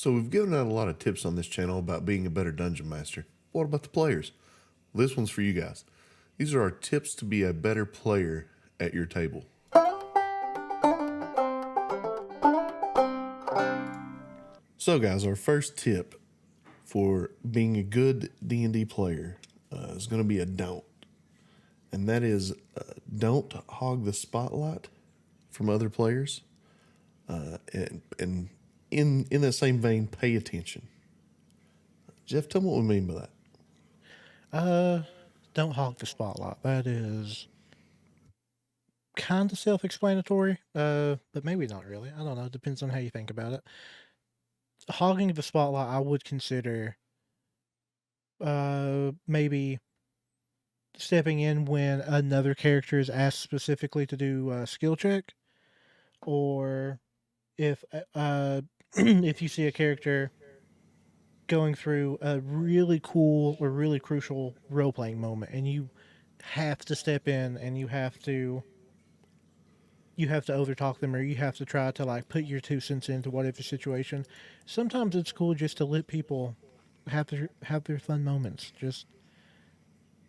So we've given out a lot of tips on this channel about being a better dungeon master. What about the players? This one's for you guys. These are our tips to be a better player at your table. So guys, our first tip for being a good D&D player is going to be a don't. And that is don't hog the spotlight from other players. And in that same vein, pay attention. Jeff, tell me what we mean by that. Don't hog the spotlight. That is kind of self-explanatory, but maybe not really. I don't know. It depends on how you think about it. Hogging the spotlight, I would consider maybe stepping in when another character is asked specifically to do a skill check, or if if you see a character going through a really cool or really crucial role-playing moment and you have to step in and you have to overtalk them, or you have to try to like put your 2 cents into whatever situation. Sometimes it's cool just to let people have their fun moments. Just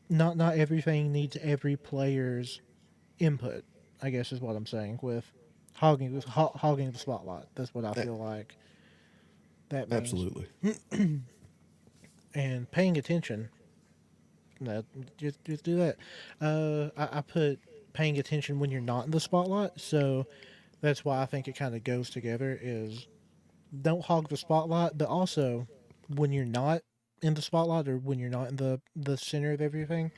not everything needs every player's input, I guess is what I'm saying with hogging the spotlight. That's what I That feel like that means. absolutely. And paying attention. No, just do that. I put paying attention when you're not in the spotlight, so that's why I think it kind of goes together. Is don't hog the spotlight, but also when you're not in the spotlight or when you're not in the center of everything,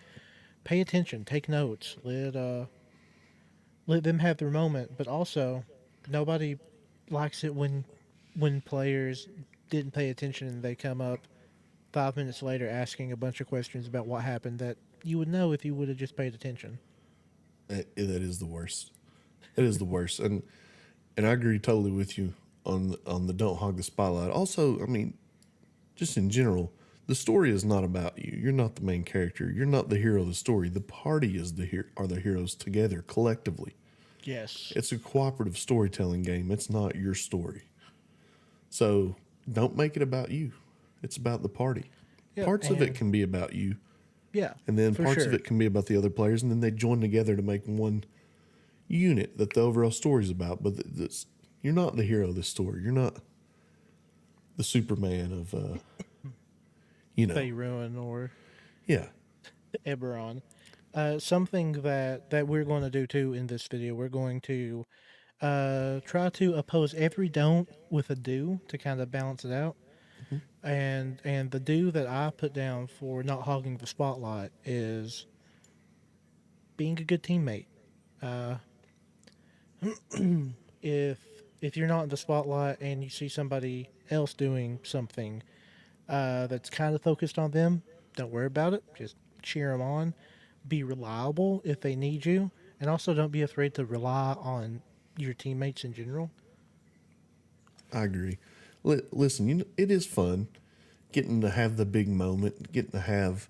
pay attention, take notes, let them have their moment. But also, nobody likes it when players didn't pay attention and they come up 5 minutes later asking a bunch of questions about what happened that you would know if you would have just paid attention. That is the worst. It is the worst, and I agree totally with you on the don't hog the spotlight. Also, I mean, just in general, the story is not about you. You're not the main character. You're not the hero of the story. The party is are the heroes together collectively. Yes. It's a cooperative storytelling game. It's not your story. So don't make it about you. It's about the party. Yep. Parts of it And can be about you, yeah, and then for parts of sure. it can be about the other players, and then they join together to make one unit that the overall story is about. But you're not the hero of the story. You're not the Superman of, Faerun or yeah, Eberron. Something that we're going to do too in this video, we're going to try to oppose every don't with a do to kind of balance it out. And the do that I put down for not hogging the spotlight is being a good teammate. Uh, if if you're not in the spotlight and you see somebody else doing something that's kind of focused on them, don't worry about it. Just cheer them on. Be reliable if they need you, and also don't be afraid to rely on your teammates in general. I agree. Listen, it is fun getting to have the big moment, getting to have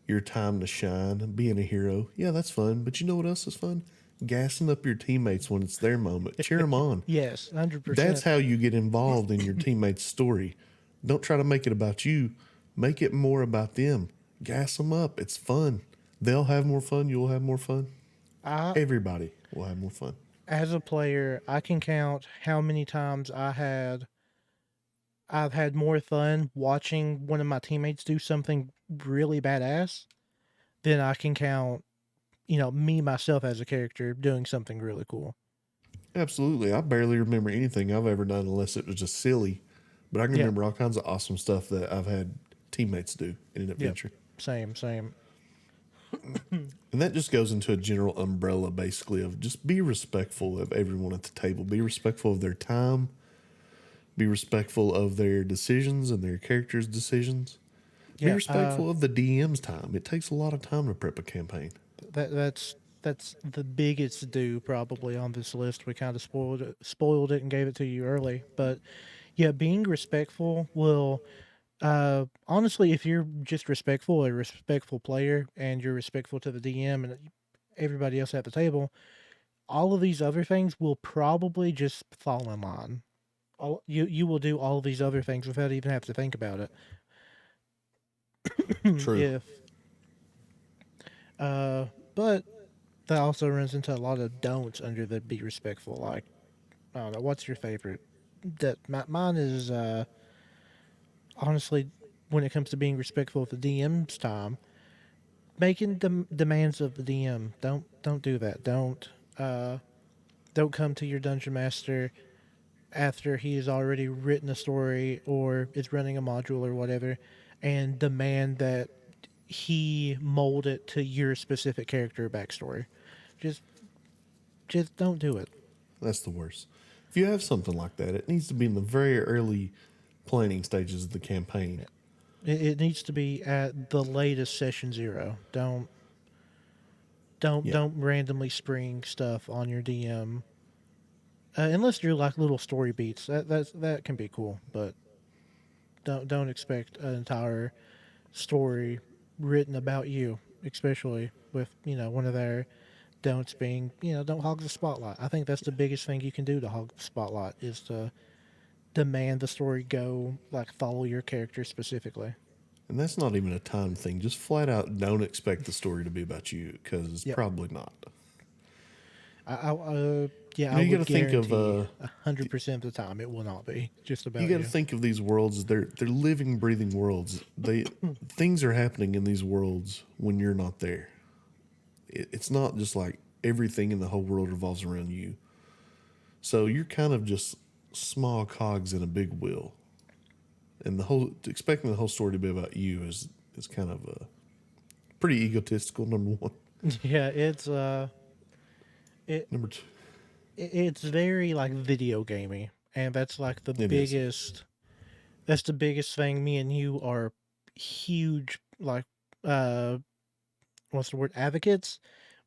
your time to shine, being a hero. Yeah, that's fun. But you know what else is fun? Gassing up your teammates when it's their moment. Cheer them on. Yes, hundred That's percent. how you get involved in your teammate's story. Don't try to make it about you. Make it more about them. Gas them up. It's fun. They'll have more fun. You'll have more fun. I, Everybody will have more fun. as a player, I can count how many times I've had more fun watching one of my teammates do something really badass than I can count, me myself as a character doing something really cool. Absolutely. I barely remember anything I've ever done unless it was just silly. But I can Yeah. remember all kinds of awesome stuff that I've had teammates do in an Yep. adventure. Same. And that just goes into a general umbrella, basically, of just be respectful of everyone at the table. Be respectful of their time. Be respectful of their decisions and their characters' decisions. Be Yeah. respectful of the DM's time. It takes a lot of time to prep a campaign. That's the biggest do probably on this list. We kind of spoiled it and gave it to you early, but yeah, being respectful will honestly, if you're just respectful, a respectful player, and you're respectful to the DM and everybody else at the table, all of these other things will probably just fall in line you will do all these other things without even have to think about it. True. If but that also runs into a lot of don'ts under the be respectful. Like, I don't know, what's your favorite? Mine is honestly, when it comes to being respectful of the DM's time, making demands of the DM. Don't do that. Uh don't come to your dungeon master after he has already written a story or is running a module or whatever, and demand that he mold it to your specific character backstory. Just just don't do it. That's the worst. If you have something like that, it needs to be in the very early planning stages of the campaign. It needs to be at the latest session zero. Yeah. Don't randomly spring stuff on your DM unless you're like little story beats. That can be cool, but don't expect an entire story written about you, especially with one of their don'ts being don't hog the spotlight. I think that's the biggest thing you can do to hog the spotlight is to demand the story go like follow your character specifically. And that's not even a time thing. Just flat out don't expect the story to be about you because it's Yep. probably not. Yeah, You I know, you got would to think of guarantee 100% of the time it will not be just you about got to you. think of these worlds. They're living, breathing worlds. They things are happening in these worlds when you're not there. It's not just like everything in the whole world revolves around you. So you're kind of just small cogs in a big wheel, and the whole expecting the whole story to be about you is kind of pretty egotistical. Number one. Yeah, it Number two, it's very like video gamey, and that's like the it is. biggest. That's the biggest thing. Me and you are huge like uh what's the word advocates.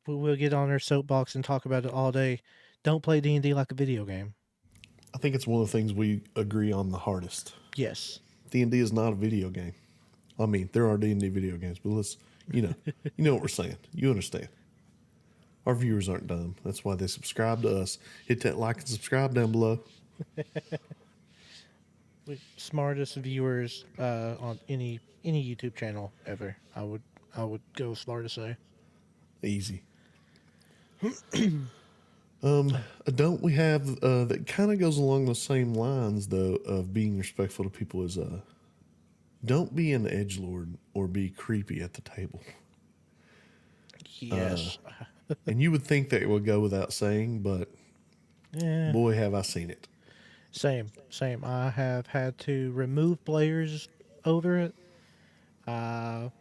We'll get on our soapbox and talk about it all day. Don't play D&D like a video game. I think it's one of the things we agree on the hardest. Yes. D&D is not a video game. I mean, there are D&D video games, but you know what we're saying. You understand. Our viewers aren't dumb. That's why they subscribe to us. Hit that like and subscribe down below. Smartest viewers on any YouTube channel ever. I would go as far to say. Easy. A don't we have that kind of goes along the same lines though of being respectful to people is don't be an edge lord or be creepy at the table. Yes. And you would think that it would go without saying, but Yeah. boy, have I seen it. Same. I have had to remove players over it. I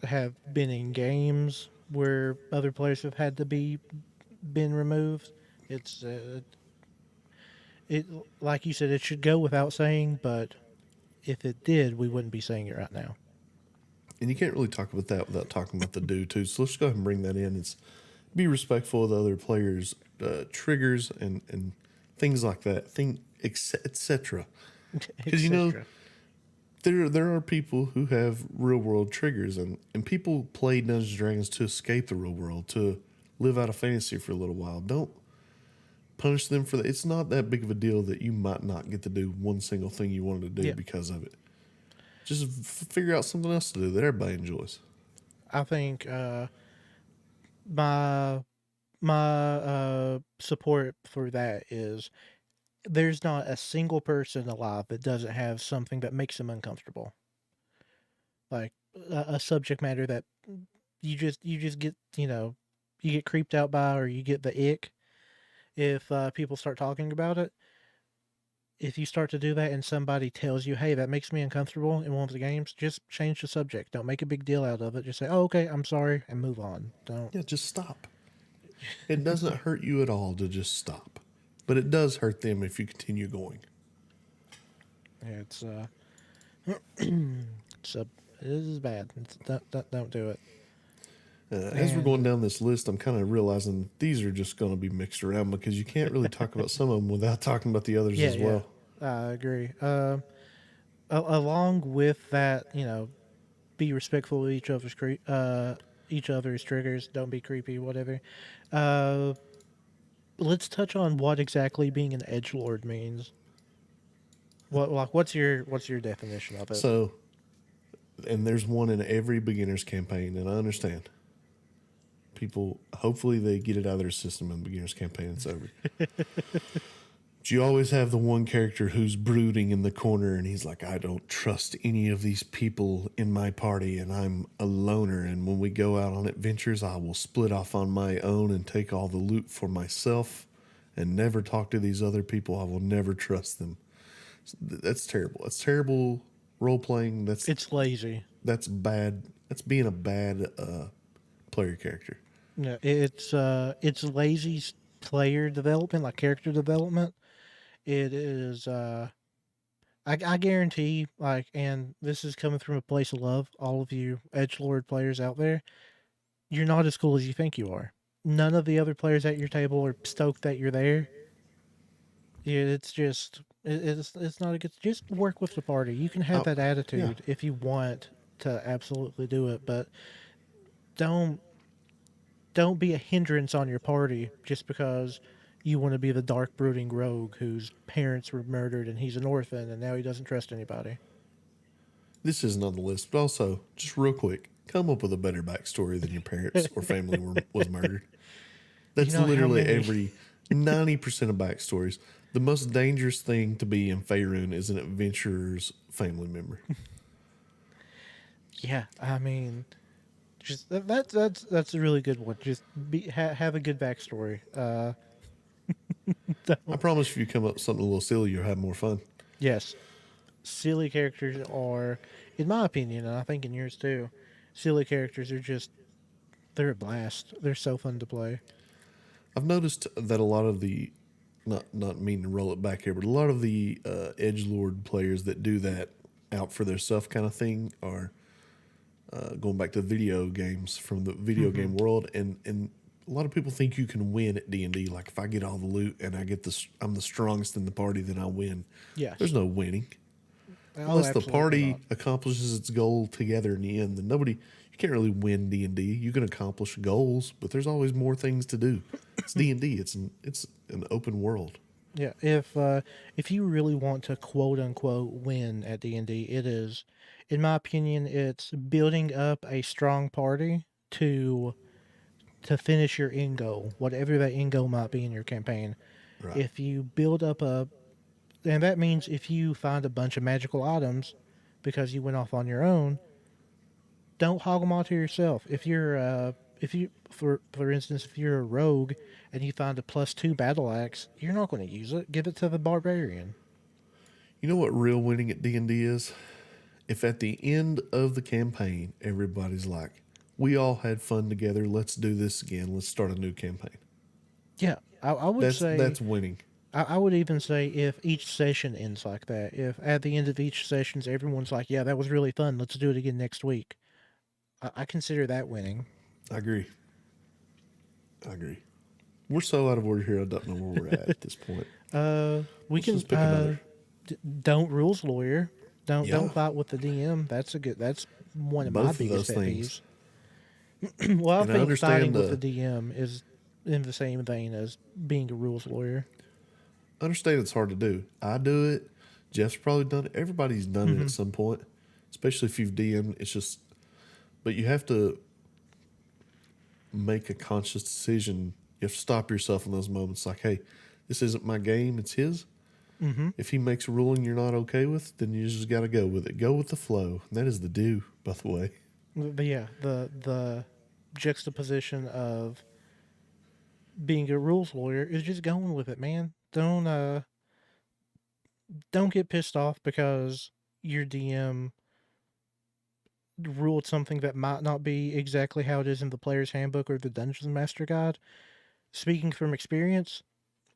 have been in games where other players have had to be been removed. It's it like you said, it should go without saying, but if it did, we wouldn't be saying it right now. And you can't really talk about that without talking about the do too. So let's go ahead and bring that in. It's be respectful of the other players' triggers and things like that. Etc. Because you know Etc. there are people who have real world triggers and people play Dungeons and Dragons to escape the real world, to live out a fantasy for a little while. Don't punish them for that. It's not that big of a deal that you might not get to do one single thing you wanted to do Yeah, because of it. Just figure out something else to do that everybody enjoys. I think my support for that is there's not a single person alive that doesn't have something that makes them uncomfortable, like a subject matter that you just get you get creeped out by or you get the ick if people start talking about it. If you start to do that and somebody tells you, "Hey, that makes me uncomfortable," in one of the games, just change the subject. Don't make a big deal out of it. Just say, "Oh, okay, I'm sorry," and move on. Don't. Yeah, just stop. It doesn't hurt you at all to just stop. But it does hurt them if you continue going. It's it's a, it is bad. Don't do it. As we're And going down this list, I'm kind of realizing these are just going to be mixed around because you can't really talk about some of them without talking about the others yeah, as yeah, well. I agree. Along with that, be respectful of each other's triggers. Don't be creepy, whatever. Uh, let's touch on what exactly being an edge lord means. what's your definition of it? So, and there's one in every beginner's campaign, and I understand. People, hopefully, they get it out of their system in the beginner's campaign. It's over. But you always have the one character who's brooding in the corner, and he's like, "I don't trust any of these people in my party, and I'm a loner. And when we go out on adventures, I will split off on my own and take all the loot for myself, and never talk to these other people. I will never trust them." That's terrible. That's terrible role playing. It's lazy. That's bad. That's being a bad player character. No, it's lazy player development, like character development. It is. I guarantee, like, and this is coming from a place of love. All of you edgelord players out there, you're not as cool as you think you are. None of the other players at your table are stoked that you're there. Yeah, it's just it's not a good. Just work with the party. You can have Oh, that yeah. attitude if you want to absolutely do it, but don't don't be a hindrance on your party just because you want to be the dark brooding rogue whose parents were murdered and he's an orphan and now he doesn't trust anybody. This isn't on the list, but also, just real quick, come up with a better backstory than your parents or family was murdered. You That's know how literally many? every 90% of backstories. The most dangerous thing to be in Faerun is an adventurer's family member. Yeah, I mean, just that's a really good one. Just have a good backstory. I promise if you come up with something a little silly, you'll have more fun. Yes, silly characters are, in my opinion, and I think in yours too. Silly characters are just they're a blast. They're so fun to play. I've noticed that a lot of the, not meaning to roll it back here, but a lot of the edge lord players that do that out for their stuff kind of thing are going back to video games from the video Hmm. game world, and a lot of people think you can win at D&D. Like if I get all the loot and I'm the strongest in the party, then I win. There's Yes. no winning Oh, unless the absolutely party not. accomplishes its goal together in the end. Then nobody, you can't really win D&D. You can accomplish goals, but there's always more things to do. It's D&D. It's an open world. Yeah, if you really want to quote unquote win at D&D, it is, in my opinion, it's building up a strong party to finish your end goal, whatever that end goal might be in your campaign. Right. If you build up and that means if you find a bunch of magical items because you went off on your own, don't hog them all to yourself. If you for instance, if you're a rogue and you find a +2 battle axe, you're not going to use it. Give it to the barbarian. You know what real winning at D&D is? If at the end of the campaign everybody's like, "We all had fun together. Let's do this again. Let's start a new campaign." Yeah, I would say That's winning. I would even say if each session ends like that, if at the end of each sessions everyone's like, "Yeah, that was really fun. Let's do it again next week." I consider that winning. I agree. I agree. We're so out of order here. I don't know where we're at this point. We Let's can just pick another. don't rules lawyer. Don't Yeah, fight with the DM. That's one of my both of biggest those pet things. peeves. Well, I And I think fighting understand. with the DM is in the same vein as being a rules lawyer. Understand it's hard to do. I do it. Jeff's probably done it. Everybody's done it Hmm. at some point, especially if you've DM'd. It's just, but you have to make a conscious decision. You have to stop yourself in those moments. Like, hey, this isn't my game. It's his. Hmm. If he makes a ruling you're not okay with, then you just got to go with it. Go with the flow. And that is the do, by the way. But yeah, the juxtaposition of being a rules lawyer is just going with it, man. Don't get pissed off because your DM ruled something that might not be exactly how it is in the player's handbook or the dungeon master guide. Speaking from experience,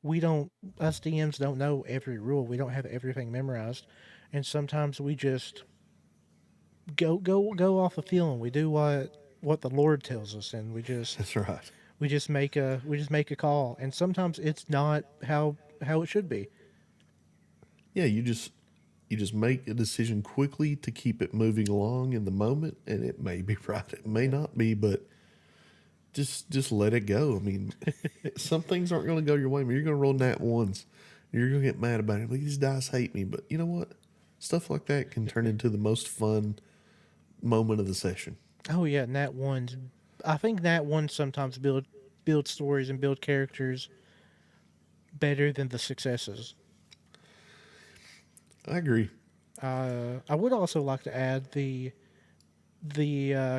we don't us DMs don't know every rule. We don't have everything memorized. And sometimes we just go off a feeling. We do what the Lord tells us and That's right. we just make a call. And sometimes it's not how it should be. Yeah, you just make a decision quickly to keep it moving along in the moment, and it may be right, it may not be, but just let it go. I mean, some things aren't going to go your way. I mean, you're going to roll nat ones, You're gonna get mad about it. Like, these dice hate me, but you know what? Stuff like that can turn into the most fun moment of the session. Oh yeah, Nat ones. I think Nat ones sometimes build stories and build characters better than the successes. I agree. I would also like to add the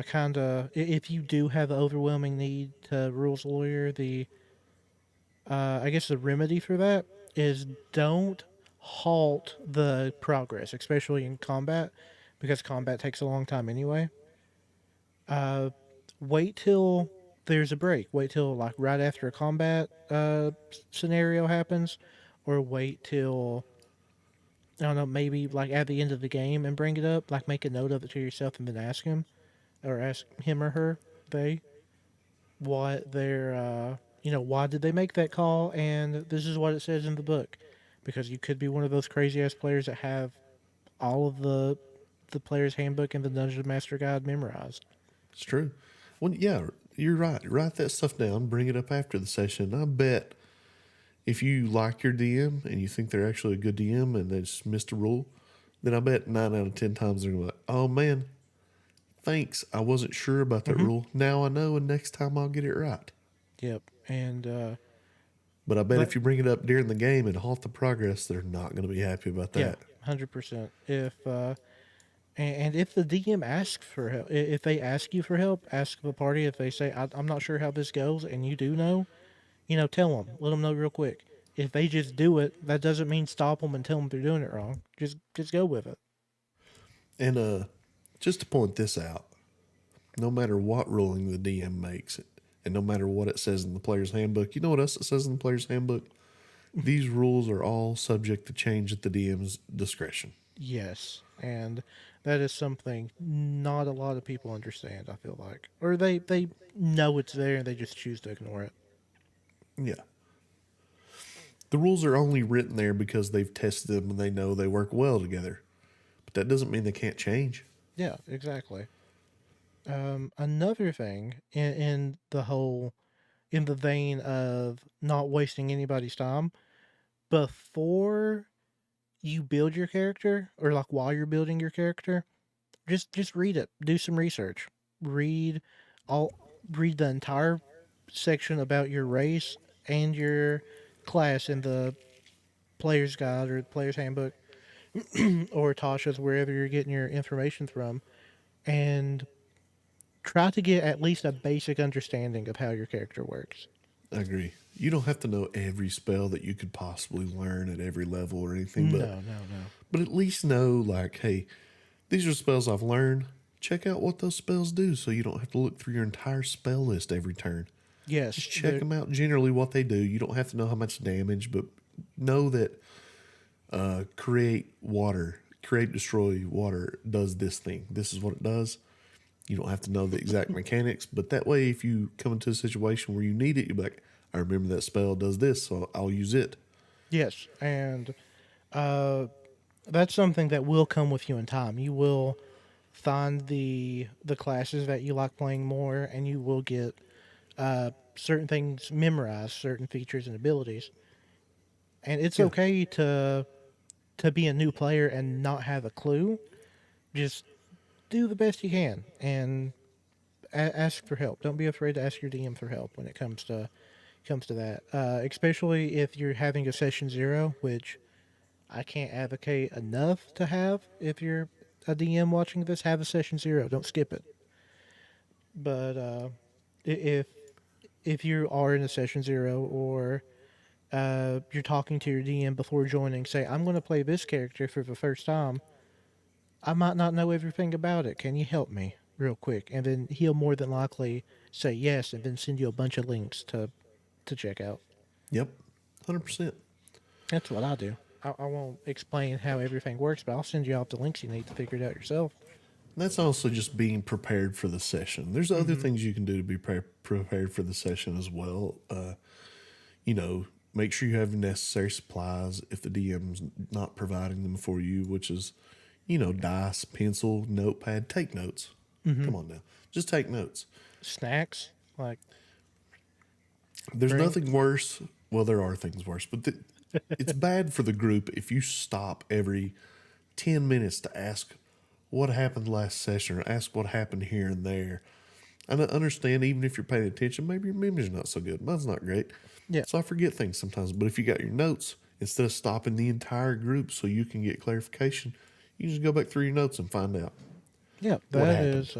kind of, if you do have the overwhelming need to rules lawyer, the I guess the remedy for that is don't halt the progress, especially in combat, because combat takes a long time anyway. Uh, Wait till there's a break. Wait till like right after a combat scenario happens, or wait till, I don't know, maybe like at the end of the game and bring it up. Like make a note of it to yourself and then ask him, or ask him or her, they, what their why did they make that call, and this is what it says in the book, because you could be one of those crazy ass players that have all of the player's handbook and the dungeon master guide memorized. It's true. Well, yeah, you're right. Write that stuff down. Bring it up after the session. I bet if you like your DM and you think they're actually a good DM and they just missed a rule, then I bet 9 out of 10 times they're gonna be like, "Oh man, thanks. I wasn't sure about that Mm-hmm. rule. Now I know, and next time I'll get it right." Yep. And But I bet but if you bring it up during the game and halt the progress, they're not going to be happy about yeah, that. 100%. If and if the DM asks for help, if they ask you for help, ask the party. If they say, I'm not sure how this goes, and you do know, tell them. Let them know real quick. If they just do it, that doesn't mean stop them and tell them they're doing it wrong. Just go with it. And just to point this out, no matter what ruling the DM makes, and no matter what it says in the player's handbook, you know what else it says in the player's handbook? These rules are all subject to change at the DM's discretion. Yes, and that is something not a lot of people understand, I feel like. Or they know it's there and they just choose to ignore it. Yeah. The rules are only written there because they've tested them and they know they work well together. But that doesn't mean they can't change. Yeah, exactly. Another thing in the vein of not wasting anybody's time, before you build your character, or like while you're building your character, just read it. Do some research. Read all read the entire section about your race and your class in the player's guide or the player's handbook or Tasha's, wherever you're getting your information from, and try to get at least a basic understanding of how your character works. I agree. You don't have to know every spell that you could possibly learn at every level or anything, No, no, no. but at least know, like, hey, these are spells I've learned. Check out what those spells do so you don't have to look through your entire spell list every turn. Yes, Just check them out generally what they do. You don't have to know how much damage, but know that create, destroy water does this thing. This is what it does. You don't have to know the exact mechanics, but that way, if you come into a situation where you need it, you'll be like, I remember that spell does this, so I'll use it. yes, and uh, that's something that will come with you in time. You will find the classes that you like playing more, and you will get certain things memorized, certain features and abilities. And it's Yeah. okay to be a new player and not have a clue. Just do the best you can and ask for help. Don't be afraid to ask your DM for help when it comes to that. Especially if you're having a session zero, which I can't advocate enough to have. If you're a DM watching this, have a session zero. Don't skip it. But if you are in a session zero, or you're talking to your DM before joining, say, I'm going to play this character for the first time. I might not know everything about it. Can you help me real quick? And then he'll more than likely say yes, and then send you a bunch of links to check out. Yep. 100%. That's what I do. I won't explain how everything works, but I'll send you out the links you need to figure it out yourself. That's also just being prepared for the session. There's other Mm-hmm. things you can do to be prepared for the session as well. Make sure you have necessary supplies if the DM's not providing them for you, which is, dice, pencil, notepad. Take notes. Mm-hmm. Come on now. Just take notes. Snacks, like There's bring. nothing worse. Well, there are things worse, but it's bad for the group if you stop every 10 minutes to ask what happened last session or ask what happened here and there. And I understand, even if you're paying attention, maybe your memory's not so good. Mine's not great. Yeah. So I forget things sometimes. But if you got your notes, instead of stopping the entire group so you can get clarification, you just go back through your notes and find out Yeah, what that happened. is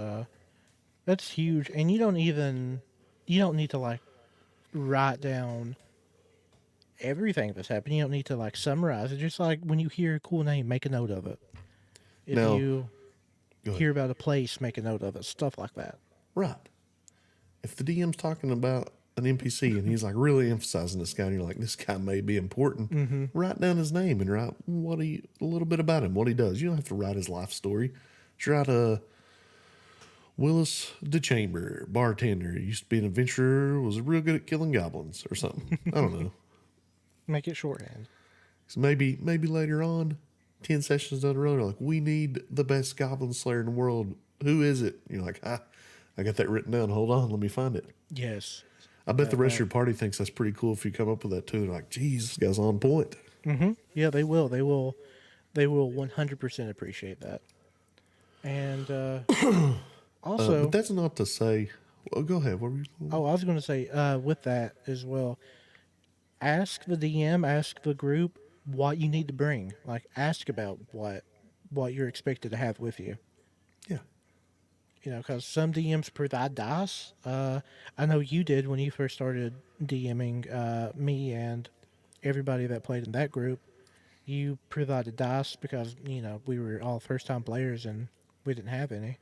that's huge. And you don't need to like write down everything that's happened. You don't need to like summarize it. Just like when you hear a cool name, make a note of it. If Now, you go ahead. hear about a place, make a note of it. Stuff like that. Right. If the DM's talking about an NPC and he's like really emphasizing this guy, and you're like, this guy may be important, write down his name and write a little bit about him, what he does. You don't have to write his life story. Just write Willis DeChamber, bartender. He used to be an adventurer, was real good at killing goblins or something. I don't know. Make it shorthand. So maybe later on, 10 sessions down the road, like, we need the best goblin slayer in the world. Who is it? You're like, I got that written down. Hold on, let me find it. Yes. I bet the rest of your party thinks that's pretty cool if you come up with that too. They're like, geez, this guy's on point. Yeah, they will. They will 100% appreciate that. And also, But that's not to say. Well, go ahead. What were you? oh, I was going to say with that as well. Ask the DM, ask the group what you need to bring. Like, ask about what you're expected to have with you. Yeah. You know, because some DMs provide dice. I know you did when you first started DMing me and everybody that played in that group. You provided dice because we were all first time players and we didn't have any.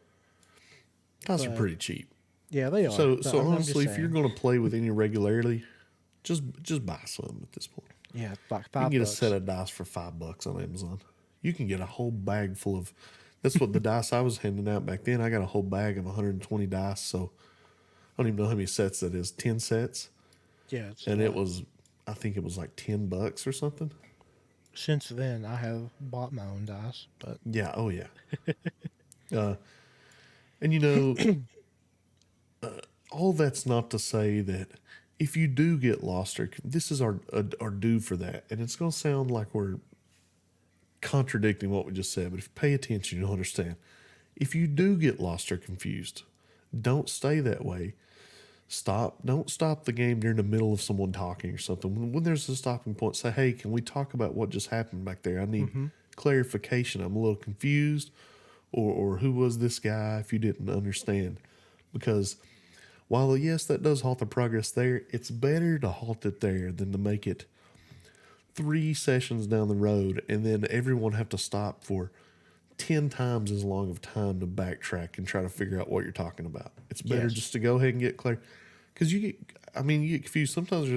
Dice are But pretty cheap. yeah, they are. So But so I'm just honestly, if you're saying. going to play with any regularity, just buy some at this point. Yeah, like You can get a $5. set of dice for $5 on Amazon. You can get a whole bag full of. That's what the dice I was handing out back then. I got a whole bag of 120 dice. So I don't even know how many sets that is. 10 sets, Yeah, it's and it was. I think it was like $10 or something. since then I have bought my own dice, but Yeah. Oh yeah. Uh, and you know, all that's not to say that if you do get lost, or this is our due for that, and it's going to sound like we're contradicting what we just said, but if you pay attention, you'll understand. If you do get lost or confused, don't stay that way. Stop. Don't stop the game during the middle of someone talking or something. When there's a stopping point, say, "Hey, can we talk about what just happened back there? I need clarification. I'm a little confused." Or who was this guy if you didn't understand? Because while, yes, that does halt the progress there, it's better to halt it there than to make it 3 sessions down the road and then everyone have to stop for 10 times as long of time to backtrack and try to figure out what you're talking about. It's better yes, just to go ahead and get clear. Because you get confused. Sometimes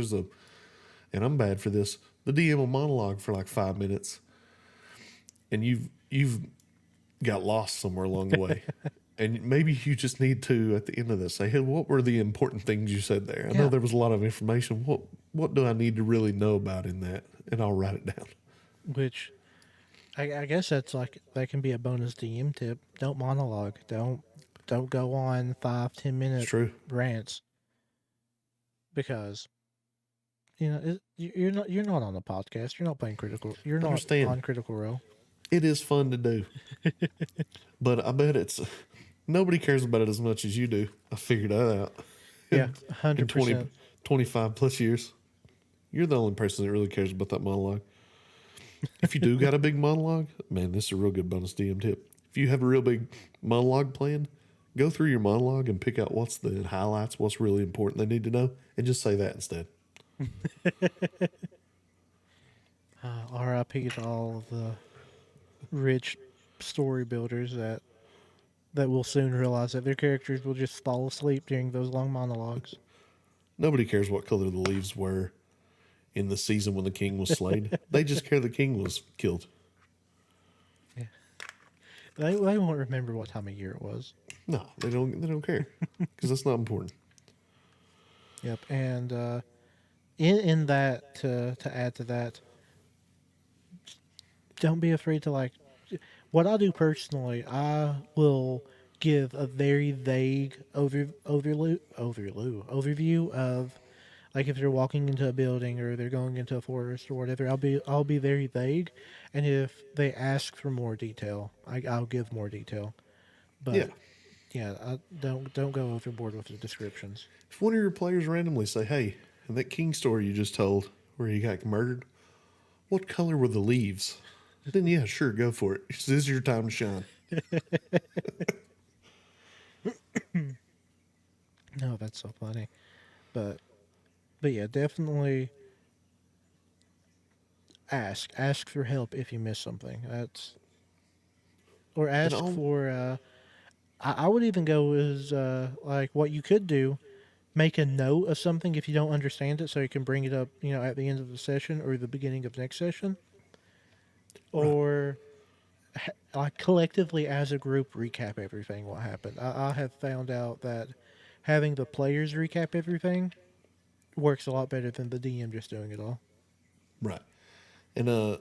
and I'm bad for this, the DM will monologue for like 5 minutes and you've got lost somewhere along the way. And maybe you just need to, at the end of this, say, hey, what were the important things you said there? I know yeah, there was a lot of information. What do I need to really know about in that? And I'll write it down. which I guess that's like that can be a bonus DM tip. Don't monologue. Don't go on 5-10 minute It's true. rants because you're not on a podcast. You're not playing critical. You're not Understand. on Critical Role. It is fun to do. But I bet nobody cares about it as much as you do. I figured that out. Yeah, In 20, 100%. 25 plus years. You're the only person that really cares about that monologue. If you do got a big monologue, man, this is a real good bonus DM tip. If you have a real big monologue planned, go through your monologue and pick out what's the highlights, what's really important they need to know, and just say that instead. RIP to all of the rich story builders that will soon realize that their characters will just fall asleep during those long monologues. Nobody cares what color the leaves were in the season when the king was slain. They just care the king was killed. They won't remember what time of year it was. No, they don't. They don't care because that's not important. Yep, and in that to add to that, don't be afraid to like. What I do personally, I will give a very vague overview of Like if they're walking into a building or they're going into a forest or whatever, I'll be very vague, and if they ask for more detail, I'll give more detail. Yeah. But yeah, don't go overboard with the descriptions. If one of your players randomly say, "Hey, in that king story you just told where he got murdered, what color were the leaves?" Then yeah, sure, go for it. This is your time to shine. No, that's so funny. But but yeah, definitely ask for help if you miss something. That's or And ask all for. I would even go as like what you could do. Make a note of something if you don't understand it, so you can bring it up, at the end of the session or the beginning of next session, right. or like collectively as a group recap everything what happened. I have found out that having the players recap everything works a lot better than the DM just doing it all. Right. And I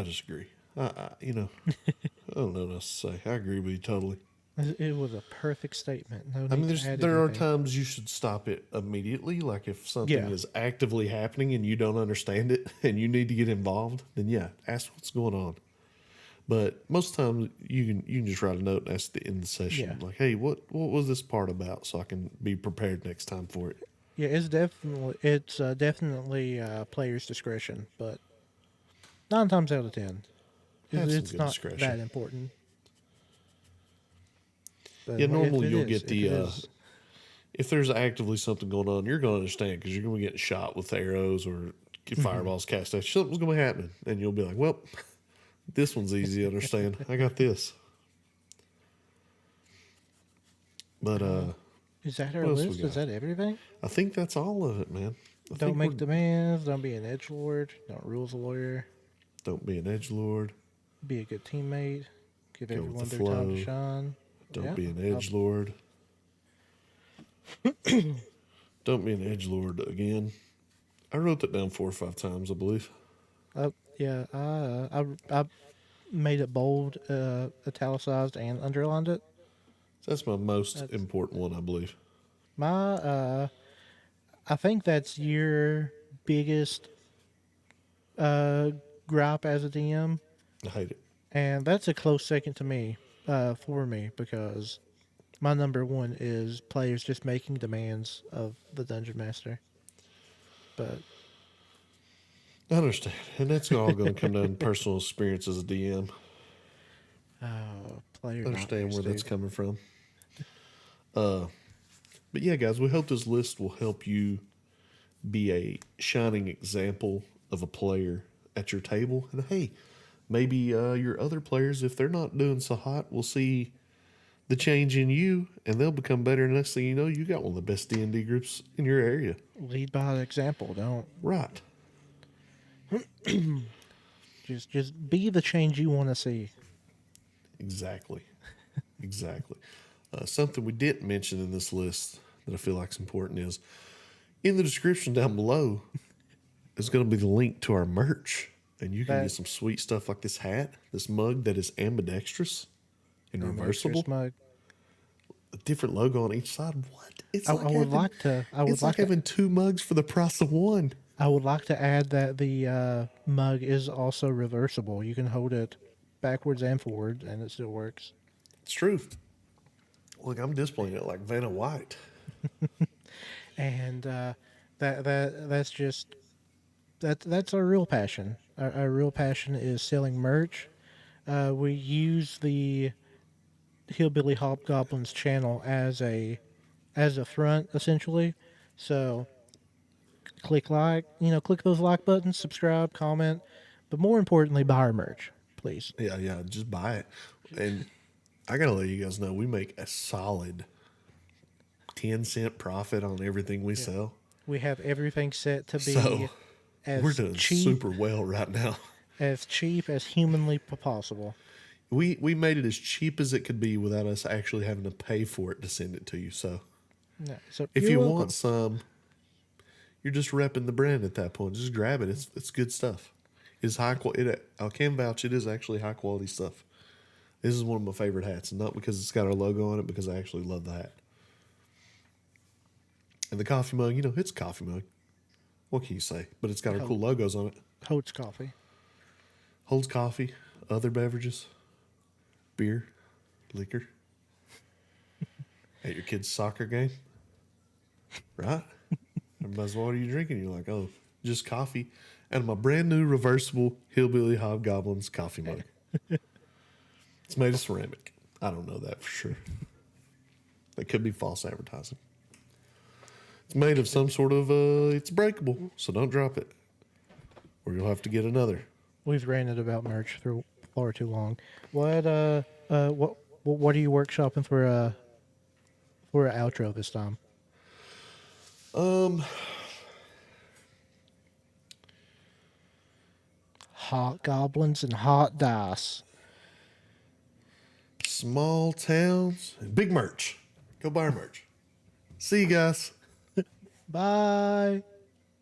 disagree. I don't know what else to say. I agree with you totally. It was a perfect statement. No I mean, need to add there are anything. times you should stop it immediately. Like if something Yeah, is actively happening and you don't understand it and you need to get involved, then yeah, ask what's going on. But most times you can just write a note and ask the end of the yeah, session, like, hey, what was this part about, so I can be prepared next time for it. yeah. It's definitely player's discretion, but 9 times out of 10, Have some it's good not discretion. that important. But Yeah, if normally it you'll is, get if it the is, if there's actively something going on, you're going to understand because you're going to be getting shot with arrows or get mhm. fireballs cast at you. Something's going to be happening, and you'll be like, well, this one's easy to understand. I got this. But Uh, is that our what else we list? Is got? that everything? I think that's all of it, man. I Don't think we're make demands. Don't be an edge lord. Don't rules a lawyer. don't be an edge lord. Be a good teammate. Give Go with the everyone their time to flow. shine. Don't Yeah. be an I'll, edge lord. Don't be an edge lord again. I wrote that down 4 or 5 times, I believe. yeah. I made it bold, italicized, and underlined it. That's my most That's important one, I believe. my. I think that's your biggest uh gripe as a DM, I hate it. and that's a close second to me. For me because my number one is players just making demands of the dungeon master. But I understand, and that's all going to come down to personal experience as a DM. player Understand nightmares, where that's dude. coming from. Uh, but yeah, guys, we hope this list will help you be a shining example of a player at your table. And hey, maybe your other players, if they're not doing so hot, will see the change in you, and they'll become better. And next thing you know, you got one of the best D&D groups in your area. Lead by example. Don't Right. just be the change you want to see. Exactly. Exactly. Something we didn't mention in this list that I feel like is important is in the description down below is going to be the link to our merch. And you can get That some sweet stuff like this hat, this mug that is ambidextrous and ambidextrous reversible, mug. a different logo on each side. What? It's I like would having like to. I would it's like like to. having two mugs for the price of one. I would like to add that the mug is also reversible. You can hold it backwards and forward, and it still works. It's true. Look, I'm displaying it like Vanna White. And that's just that's our real passion. Our real passion is selling merch. We use the Hillbilly Hobgoblins channel as a front essentially. So click those like buttons, subscribe, comment, but more importantly, buy our merch, please. Yeah, yeah, just buy it. And I gotta let you guys know we make a solid 10-cent profit on everything we Yeah, sell. we have everything set to So be we're as doing cheap super well right now. as cheap as humanly possible. We made it as cheap as it could be without us actually having to pay for it to send it to you. So Yeah, so if you're you want welcome. some, you're just repping the brand at that point. Just grab it. It's good stuff. It's high quality. I can vouch it is actually high quality stuff. This is one of my favorite hats, and not because it's got our logo on it, because I actually love the hat. And the coffee mug, it's a coffee mug. What can you say? But it's got our cool logos on it. Holds coffee. Holds coffee, other beverages, beer, liquor. At your kid's soccer game, right? Everybody's, what are you drinking? You're like, oh, just coffee. And my brand new reversible Hillbilly Hobgoblins coffee mug. It's made of ceramic. I don't know that for sure. That could be false advertising. It's made of some sort of, it's breakable, so don't drop it. Or you'll have to get another. We've ranted about merch for far too long. What are you workshopping for an outro this time? Hot goblins and hot dice. Small towns and big merch. Go buy our merch. See you guys. Bye.